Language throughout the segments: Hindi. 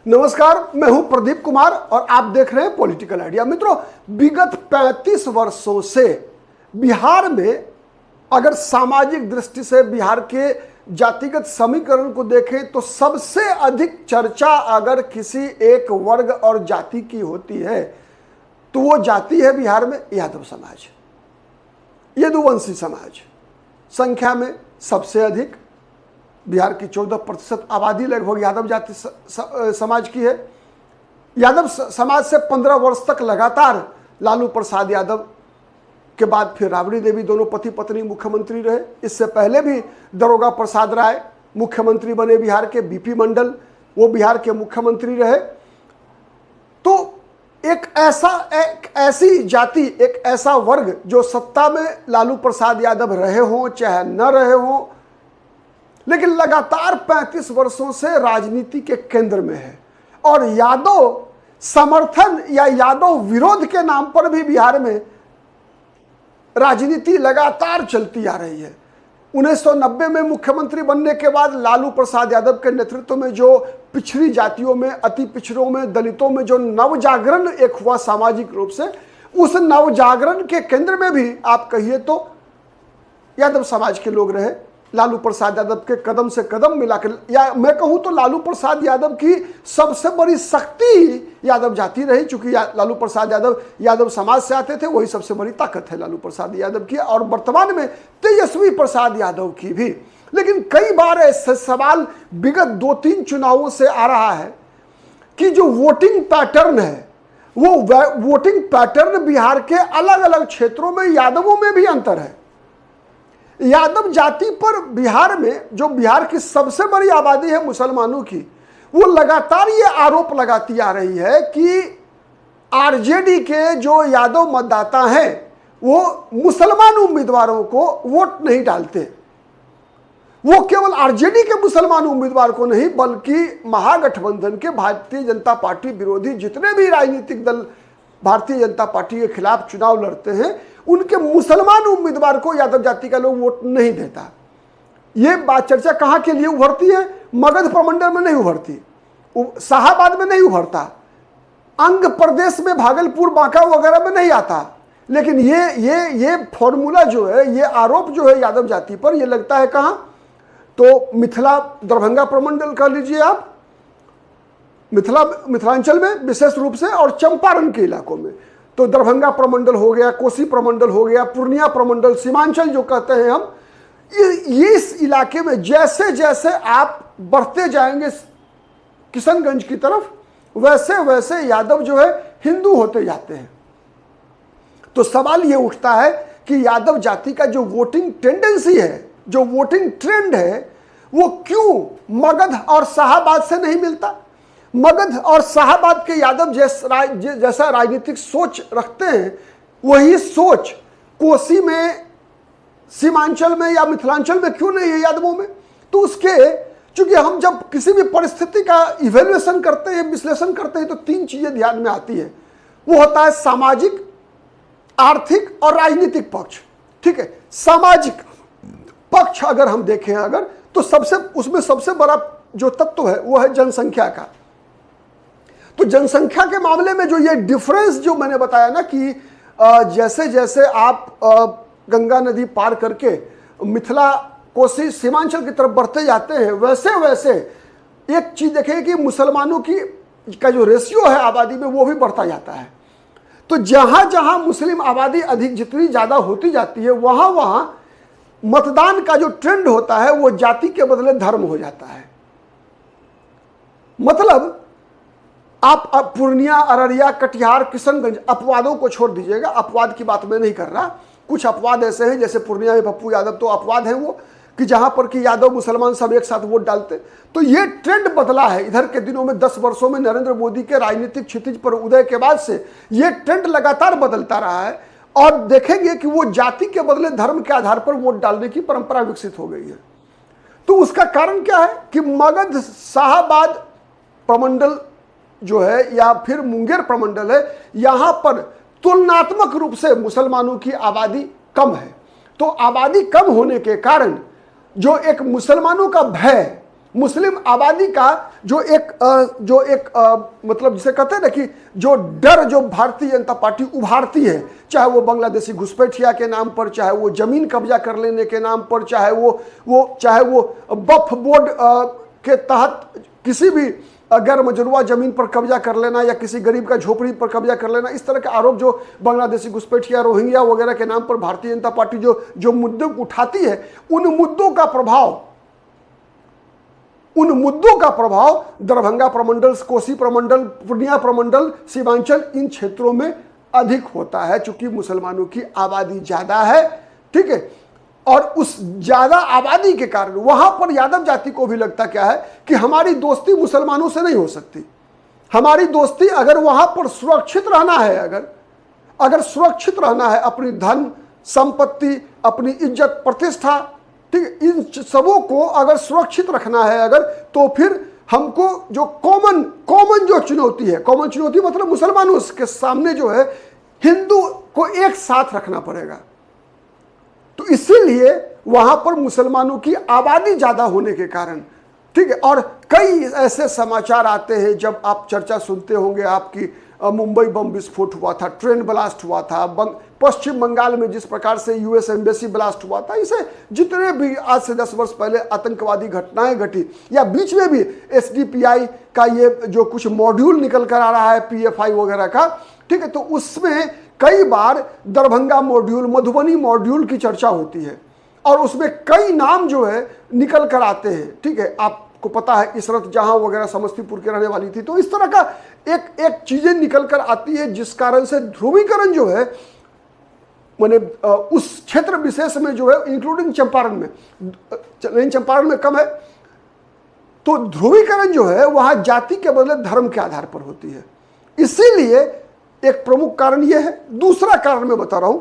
नमस्कार, मैं हूं प्रदीप कुमार और आप देख रहे हैं पॉलिटिकल आइडिया। मित्रों, विगत 35 वर्षों से बिहार में अगर सामाजिक दृष्टि से बिहार के जातिगत समीकरण को देखें तो सबसे अधिक चर्चा अगर किसी एक वर्ग और जाति की होती है तो वो जाति है बिहार में यादव समाज, यदुवंशी समाज। संख्या में सबसे अधिक बिहार की 14% आबादी लगभग यादव जाति समाज की है। यादव समाज से 15 वर्ष तक लगातार लालू प्रसाद यादव के बाद फिर राबड़ी देवी दोनों पति पत्नी मुख्यमंत्री रहे। इससे पहले भी दरोगा प्रसाद राय मुख्यमंत्री बने बिहार के, बीपी मंडल वो बिहार के मुख्यमंत्री रहे। तो एक ऐसी जाति, एक ऐसा वर्ग जो सत्ता में लालू प्रसाद यादव रहे हों चाहे न रहे हों, लेकिन लगातार 35 वर्षों से राजनीति के केंद्र में है और यादव समर्थन या यादव विरोध के नाम पर भी बिहार में राजनीति लगातार चलती आ रही है। 1990 में मुख्यमंत्री बनने के बाद लालू प्रसाद यादव के नेतृत्व में जो पिछड़ी जातियों में, अति पिछड़ों में, दलितों में जो नवजागरण एक हुआ सामाजिक रूप से, उस नवजागरण के केंद्र में भी आप कहिए तो यादव समाज के लोग रहे। लालू प्रसाद यादव के कदम से कदम मिलाकर, या मैं कहूं तो लालू प्रसाद यादव की सबसे बड़ी शक्ति यादव जाति रही। चूंकि लालू प्रसाद यादव यादव समाज से आते थे, वही सबसे बड़ी ताकत है लालू प्रसाद यादव की, और वर्तमान में तेजस्वी प्रसाद यादव की भी। लेकिन कई बार ऐसे सवाल विगत 2-3 चुनावों से आ रहा है कि जो वोटिंग पैटर्न है, वो वोटिंग पैटर्न बिहार के अलग अलग क्षेत्रों में यादवों में भी अंतर है। यादव जाति पर बिहार में, जो बिहार की सबसे बड़ी आबादी है मुसलमानों की, वो लगातार ये आरोप लगाती आ रही है कि आरजेडी के जो यादव मतदाता हैं वो मुसलमान उम्मीदवारों को वोट नहीं डालते। वो केवल आरजेडी के मुसलमान उम्मीदवार को नहीं, बल्कि महागठबंधन के भारतीय जनता पार्टी विरोधी जितने भी राजनीतिक दल भारतीय जनता पार्टी के खिलाफ चुनाव लड़ते हैं, उनके मुसलमान उम्मीदवार को यादव जाति का लोग वोट नहीं देता। ये बात चर्चा कहां के लिए उभरती है? मगध प्रमंडल में नहीं उभरती, शाहाबाद में नहीं उभरता, अंग प्रदेश में भागलपुर बांका वगैरह में नहीं आता। लेकिन ये फॉर्मूला जो है, ये आरोप जो है यादव जाति पर, ये लगता है कहां? तो मिथिला दरभंगा प्रमंडल कर लीजिए आप, मिथिलांचल में विशेष रूप से, और चंपारण के इलाकों में। तो दरभंगा प्रमंडल हो गया, कोसी प्रमंडल हो गया, पूर्णिया प्रमंडल, सीमांचल जो कहते हैं हम, ये इस इलाके में जैसे जैसे आप बढ़ते जाएंगे किशनगंज की तरफ, वैसे वैसे यादव जो है हिंदू होते जाते हैं। तो सवाल ये उठता है कि यादव जाति का जो वोटिंग टेंडेंसी है, जो वोटिंग ट्रेंड है, वो क्यों मगध और शाहाबाद से नहीं मिलता? मगध और शाहाबाद के यादव जैसा राजनीतिक सोच रखते हैं, वही सोच कोसी में, सीमांचल में या मिथिलांचल में क्यों नहीं है यादवों में? तो उसके, चूंकि हम जब किसी भी परिस्थिति का इवेल्युएशन करते हैं, विश्लेषण करते हैं, तो 3 चीजें ध्यान में आती है। वो होता है सामाजिक, आर्थिक और राजनीतिक पक्ष। ठीक है, सामाजिक पक्ष अगर हम देखें तो उसमें सबसे बड़ा जो तत्व है वो है जनसंख्या का। तो जनसंख्या के मामले में जो ये डिफरेंस जो मैंने बताया ना कि जैसे जैसे आप गंगा नदी पार करके मिथिला, कोसी, सीमांचल की तरफ बढ़ते जाते हैं, वैसे वैसे एक चीज देखें कि मुसलमानों का जो रेशियो है आबादी में, वो भी बढ़ता जाता है। तो जहां जहां मुस्लिम आबादी अधिक, जितनी ज्यादा होती जाती है, वहां वहां मतदान का जो ट्रेंड होता है वो जाति के बदले धर्म हो जाता है। मतलब आप पूर्णिया, अररिया, कटिहार, किशनगंज, अपवादों को छोड़ दीजिएगा, अपवाद की बात मैं नहीं कर रहा। कुछ अपवाद ऐसे हैं, जैसे पूर्णिया में पप्पू यादव तो अपवाद है वो, कि जहां पर कि यादव मुसलमान सब एक साथ वोट डालते। तो ये ट्रेंड बदला है इधर के दिनों में। 10 वर्षों में नरेंद्र मोदी के राजनीतिक क्षितिज पर उदय के बाद से ये ट्रेंड लगातार बदलता रहा है, और देखेंगे कि वो जाति के बदले धर्म के आधार पर वोट डालने की परंपरा विकसित हो गई है। तो उसका कारण क्या है कि मगध, शाहाबाद प्रमंडल जो है या फिर मुंगेर प्रमंडल है, यहां पर तुलनात्मक रूप से मुसलमानों की आबादी कम है। तो आबादी कम होने के कारण जो एक मुसलमानों का भय मुस्लिम आबादी का जो एक मतलब जिसे कहते हैं ना कि जो डर जो भारतीय जनता पार्टी उभारती है, चाहे वो बांग्लादेशी घुसपैठिया के नाम पर, चाहे वो जमीन कब्जा कर लेने के नाम पर, चाहे वो वक्फ बोर्ड के तहत किसी भी गैर मजरूआ जमीन पर कब्जा कर लेना या किसी गरीब का झोपड़ी पर कब्जा कर लेना, इस तरह के आरोप जो बांग्लादेशी घुसपैठिया, रोहिंग्या वगैरह के नाम पर भारतीय जनता पार्टी जो मुद्दे उठाती है, उन मुद्दों का प्रभाव दरभंगा प्रमंडल, कोसी प्रमंडल, पूर्णिया प्रमंडल, सीमांचल, इन क्षेत्रों में अधिक होता है, चूंकि मुसलमानों की आबादी ज्यादा है। ठीक है, और उस ज्यादा आबादी के कारण वहां पर यादव जाति को भी लगता क्या है कि हमारी दोस्ती मुसलमानों से नहीं हो सकती। हमारी दोस्ती अगर वहां पर सुरक्षित रहना है, अगर सुरक्षित रहना है, अपनी धन संपत्ति, अपनी इज्जत प्रतिष्ठा, ठीक है, इन सबों को अगर सुरक्षित रखना है अगर, तो फिर हमको जो कॉमन जो चुनौती है, कॉमन चुनौती मतलब मुसलमानों के सामने जो है, हिंदू को एक साथ रखना पड़ेगा। तो इसीलिए वहां पर मुसलमानों की आबादी ज्यादा होने के कारण, ठीक है, और कई ऐसे समाचार आते हैं, जब आप चर्चा सुनते होंगे आपकी, मुंबई बम विस्फोट हुआ था, ट्रेन ब्लास्ट हुआ था, पश्चिम बंगाल में जिस प्रकार से यूएस एम्बेसी ब्लास्ट हुआ था, इसे जितने भी आज से 10 वर्ष पहले आतंकवादी घटनाएं घटी, या बीच में भी एसडीपीआई का ये जो कुछ मॉड्यूल निकल कर आ रहा है पीएफआई वगैरह का, ठीक है, तो उसमें कई बार दरभंगा मॉड्यूल, मधुबनी मॉड्यूल की चर्चा होती है और उसमें कई नाम जो है निकल कर आते हैं। ठीक है, आपको पता है इशरत जहां वगैरह समस्तीपुर के रहने वाली थी, तो इस तरह का एक चीजें निकल कर आती है, जिस कारण से ध्रुवीकरण जो है माने उस क्षेत्र विशेष में जो है, इंक्लूडिंग चंपारण में, नहीं चंपारण में कम है, तो ध्रुवीकरण जो है वहां जाति के बदले धर्म के आधार पर होती है। इसीलिए एक प्रमुख कारण यह है। दूसरा कारण मैं बता रहा हूं,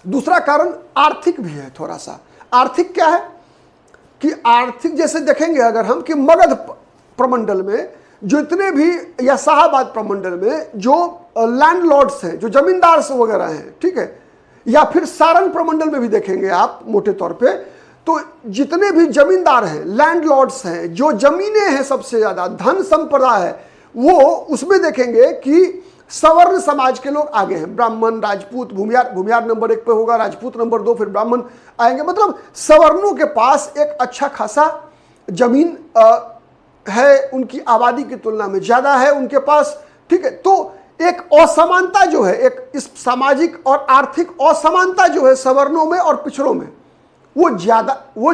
दूसरा कारण आर्थिक भी है। थोड़ा सा आर्थिक क्या है कि आर्थिक जैसे देखेंगे अगर हम कि मगध प्रमंडल में जितने भी, या शाहाबाद प्रमंडल में जो लैंडलॉर्ड्स हैं, जो जमींदार वगैरह हैं, ठीक है, या फिर सारण प्रमंडल में भी देखेंगे आप मोटे तौर पे, तो जितने भी जमींदार हैं, लैंडलॉर्ड्स हैं, जो जमीनें हैं, सबसे ज्यादा धन संपदा है, वो उसमें देखेंगे कि सवर्ण समाज के लोग आगे हैं। ब्राह्मण, राजपूत, भूमियार नंबर 1 पे होगा, राजपूत नंबर 2, फिर ब्राह्मण आएंगे। मतलब सवर्णों के पास एक अच्छा खासा जमीन है, उनकी आबादी की तुलना में ज्यादा है उनके पास। ठीक है, तो एक असमानता जो है, एक इस सामाजिक और आर्थिक असमानता जो है सवर्णों में और पिछड़ों में, वो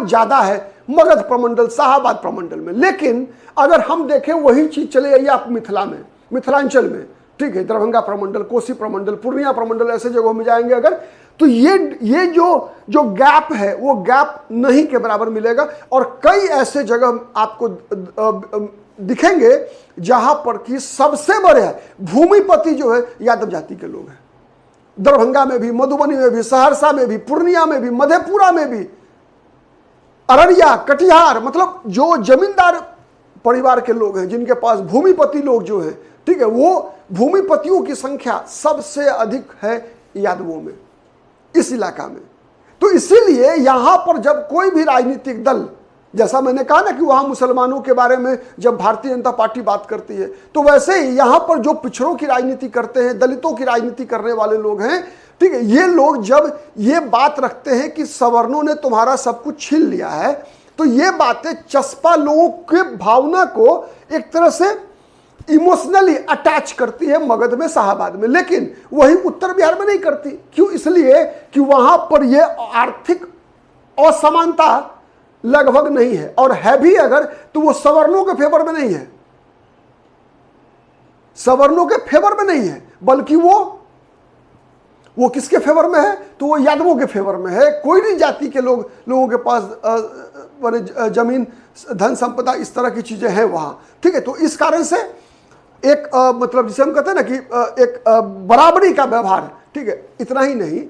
ज्यादा है मगध प्रमंडल, शाहाबाद प्रमंडल में। लेकिन अगर हम देखें वही चीज चले आइए आप मिथिला में, मिथिलांचल में, ठीक है, दरभंगा प्रमंडल, कोसी प्रमंडल, पूर्णिया प्रमंडल, ऐसे जगहों में जाएंगे अगर, तो ये जो गैप है वो गैप नहीं के बराबर मिलेगा। और कई ऐसे जगह आपको दिखेंगे जहां पर कि सबसे बड़े भूमिपति जो है यादव जाति के लोग हैं। दरभंगा में भी, मधुबनी में भी, सहरसा में भी, पूर्णिया में भी, मधेपुरा में भी, अररिया, कटिहार, मतलब जो जमींदार परिवार के लोग हैं, जिनके पास भूमिपति लोग जो हैं, ठीक है, वो भूमिपतियों की संख्या सबसे अधिक है यादवों में, इस इलाका में। तो इसीलिए यहां पर जब कोई भी राजनीतिक दल, जैसा मैंने कहा ना कि वहां मुसलमानों के बारे में जब भारतीय जनता पार्टी बात करती है, तो वैसे ही यहां पर जो पिछड़ों की राजनीति करते हैं, दलितों की राजनीति करने वाले लोग हैं, ठीक है, ये लोग जब ये बात रखते हैं कि सवर्णों ने तुम्हारा सब कुछ छीन लिया है, तो ये बातें चस्पा लोगों के भावना को एक तरह से इमोशनली अटैच करती है मगध में, शाहाबाद में, लेकिन वही उत्तर बिहार में नहीं करती। क्यों? इसलिए कि वहां पर यह आर्थिक असमानता लगभग नहीं है, और है भी अगर तो वो सवर्णों के फेवर में नहीं है, सवर्णों के फेवर में नहीं है, बल्कि वो किसके फेवर में है? तो वो यादवों के फेवर में है। कोई नहीं जाति के लोगों के पास जमीन, धन संपदा, इस तरह की चीजें हैं वहां। ठीक है, तो इस कारण से एक मतलब जिसे हम कहते हैं ना कि एक बराबरी का व्यवहार, ठीक है, इतना ही नहीं,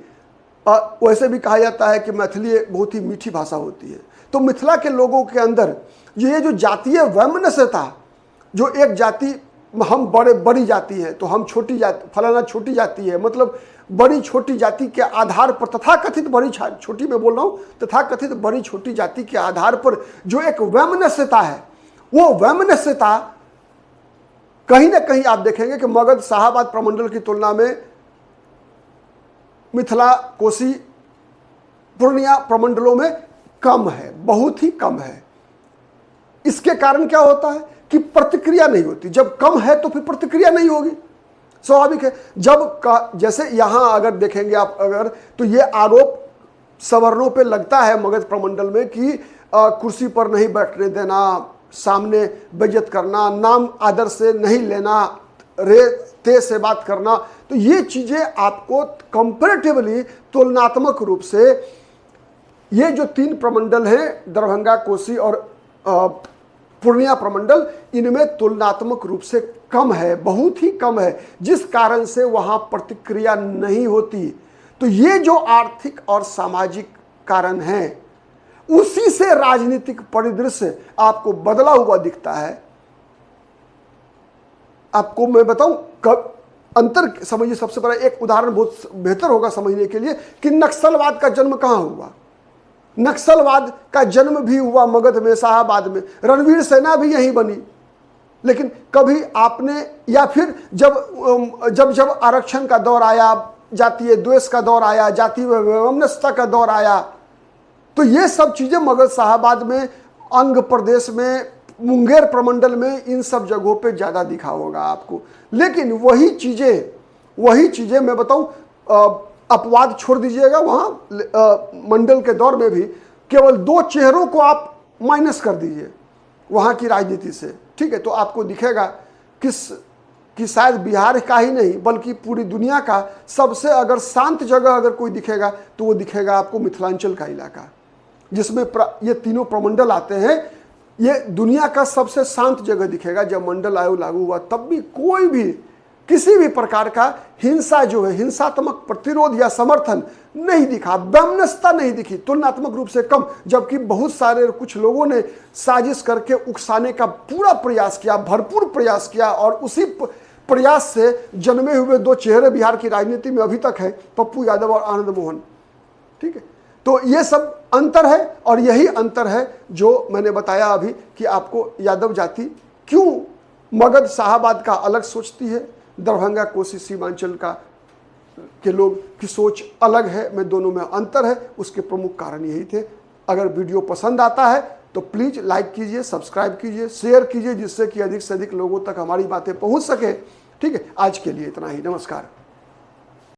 वैसे भी कहा जाता है कि मैथिली बहुत ही मीठी भाषा होती है। तो मिथिला के लोगों के अंदर ये जो जातीय वैमनस्य था, जो एक जाति हम बड़ी जाति हैं तो हम छोटी जाति, फलाना छोटी जाति है, मतलब बड़ी छोटी जाति के आधार पर, तथाकथित बड़ी छोटी मैं बोल रहा हूँ, तथाकथित बड़ी छोटी जाति के आधार पर जो एक वैमनस्यता है, वो वैमनस्यता कहीं ना कहीं आप देखेंगे कि मगध शाहाबाद प्रमंडल की तुलना में मिथिला, कोसी, पूर्णिया प्रमंडलों में कम है, बहुत ही कम है। इसके कारण क्या होता है कि प्रतिक्रिया नहीं होती। जब कम है तो फिर प्रतिक्रिया नहीं होगी, स्वाभाविक है। जैसे यहां अगर देखेंगे आप अगर, तो ये आरोप सवर्णों पे लगता है मगध प्रमंडल में कि कुर्सी पर नहीं बैठने देना, सामने बेइज्जत करना, नाम आदर से नहीं लेना, रे ते से बात करना। तो ये चीजें आपको कंपैरेटिवली, तुलनात्मक रूप से, ये जो 3 प्रमंडल हैं, दरभंगा, कोसी और पूर्णिया प्रमंडल, इनमें तुलनात्मक रूप से कम है, बहुत ही कम है, जिस कारण से वहां प्रतिक्रिया नहीं होती। तो ये जो आर्थिक और सामाजिक कारण हैं, उसी से राजनीतिक परिदृश्य आपको बदला हुआ दिखता है। आपको मैं बताऊं कब अंतर समझिए। सबसे पहले एक उदाहरण बहुत बेहतर होगा समझने के लिए कि नक्सलवाद का जन्म कहां हुआ। नक्सलवाद का जन्म भी हुआ मगध में, शाहाबाद में। रणवीर सेना भी यहीं बनी। लेकिन कभी आपने, या फिर जब आरक्षण का दौर आया, जातीय द्वेष का दौर आया, जातीय वैमनस्यता का दौर आया, तो ये सब चीजें मगध शाहाबाद में, अंग प्रदेश में, मुंगेर प्रमंडल में, इन सब जगहों पे ज्यादा दिखा होगा आपको। लेकिन वही चीजें मैं बताऊं, अपवाद छोड़ दीजिएगा, वहां मंडल के दौर में भी केवल 2 चेहरों को आप माइनस कर दीजिए वहां की राजनीति से, ठीक है, तो आपको दिखेगा कि शायद बिहार का ही नहीं बल्कि पूरी दुनिया का सबसे अगर शांत जगह अगर कोई दिखेगा तो वो दिखेगा आपको मिथिलांचल का इलाका, जिसमें ये तीनों प्रमंडल आते हैं। ये दुनिया का सबसे शांत जगह दिखेगा। जब मंडल आयोग लागू हुआ तब भी कोई भी किसी भी प्रकार का हिंसा जो है, हिंसात्मक प्रतिरोध या समर्थन नहीं दिखा, वैमनस्यता नहीं दिखी, तुलनात्मक रूप से कम। जबकि बहुत सारे कुछ लोगों ने साजिश करके उकसाने का पूरा प्रयास किया, भरपूर प्रयास किया, और उसी प्रयास से जन्मे हुए 2 चेहरे बिहार की राजनीति में अभी तक है, पप्पू यादव और आनंद मोहन, ठीक है। तो ये सब अंतर है, और यही अंतर है जो मैंने बताया अभी कि आपको यादव जाति क्यों मगध शाहाबाद का अलग सोचती है, दरभंगा, कोसी, सीमांचल का के लोग की सोच अलग है, में दोनों में अंतर है। उसके प्रमुख कारण यही थे। अगर वीडियो पसंद आता है तो प्लीज़ लाइक कीजिए, सब्सक्राइब कीजिए, शेयर कीजिए, जिससे कि अधिक से अधिक लोगों तक हमारी बातें पहुंच सके, ठीक है। आज के लिए इतना ही, नमस्कार।